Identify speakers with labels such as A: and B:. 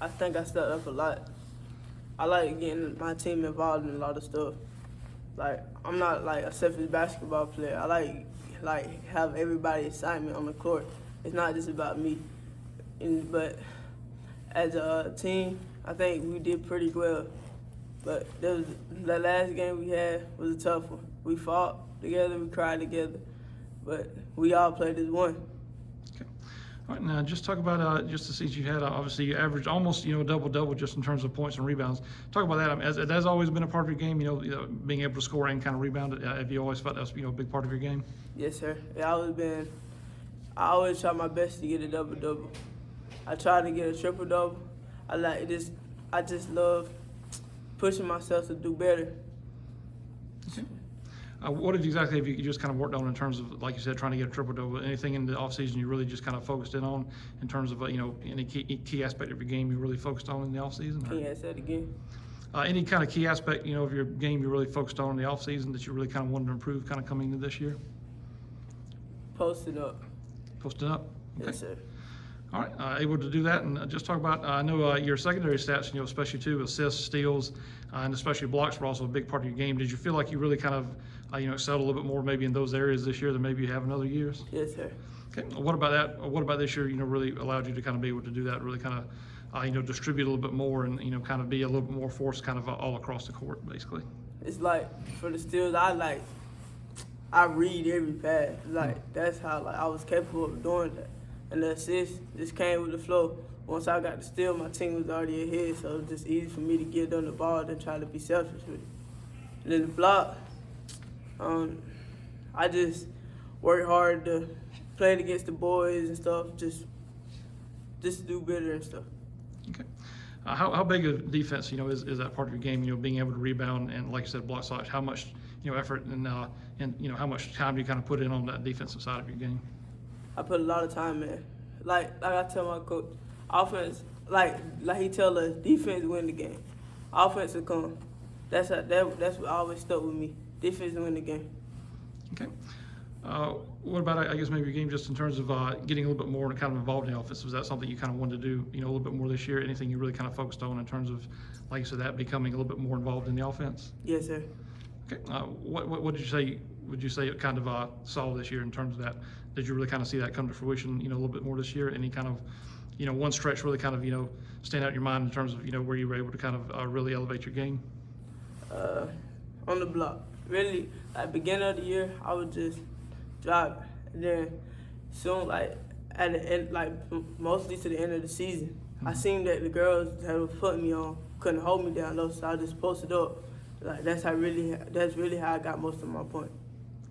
A: I think I stepped up a lot. I like getting my team involved in a lot of stuff. Like, I'm not like a selfish basketball player. I like have everybody excitement on the court. It's not just about me. But as a team, I think we did pretty well. But the last game we had was a tough one. We fought together, we cried together, but we all played as one.
B: Okay. All right, now just talk about just the season you had. Obviously, you averaged almost a double just in terms of points and rebounds. Talk about that. Has that always been a part of your game? Being able to score and kind of rebound. Have you always felt that was a big part of your game?
A: Yes, sir. I always try my best to get a double-double. I try to get a triple-double. I just love pushing myself to do better.
B: Okay. What exactly have you just kind of worked on in terms of, like you said, trying to get a triple-double? Anything in the offseason you really just kind of focused in on in terms of, any key aspect of your game you really focused on in the offseason?
A: Can you ask that again?
B: Any kind of key aspect, of your game you really focused on in the offseason that you really kind of wanted to improve kind of coming into this year?
A: Posting up.
B: Posting up? Okay.
A: Yes, sir.
B: All right, able to do that, and just talk about, I know your secondary stats, especially too, assists, steals, and especially blocks were also a big part of your game. Did you feel like you really kind of, excelled a little bit more maybe in those areas this year than maybe you have in other years?
A: Yes, sir.
B: Okay, what about that? What about this year, really allowed you to kind of be able to do that, really kind of, distribute a little bit more and, kind of be a little bit more force kind of all across the court, basically?
A: It's like, for the steals, I read every pass. That's how, I was capable of doing that. And the assist just came with the flow. Once I got the steal, my team was already ahead, so it was just easy for me to get them the ball than try to be selfish with it. And then the block, I just work hard to play against the boys and stuff, just do better and stuff.
B: Okay. How big a defense, is that part of your game, being able to rebound and, like you said, block shots? How much, effort and how much time do you kind of put in on that defensive side of your game?
A: I put a lot of time in. Like I tell my coach, offense, like he tell us, defense win the game. Offense will come. That's what always stuck with me. Defense win the game.
B: Okay. What about, I guess, maybe your game just in terms of getting a little bit more kind of involved in the offense? Was that something you kind of wanted to do, a little bit more this year? Anything you really kind of focused on in terms of, like you said, that becoming a little bit more involved in the offense?
A: Yes, sir.
B: Okay. What did you say? Would you say it kind of saw this year in terms of that? Did you really kind of see that come to fruition, a little bit more this year? Any kind of, one stretch really kind of, stand out in your mind in terms of, where you were able to kind of really elevate your game?
A: On the block. Really, beginning of the year, I would just drop. And then soon, at the end, mostly to the end of the season, I seen that the girls that were putting me on couldn't hold me down low, so I just posted up. That's really how I got most of my points.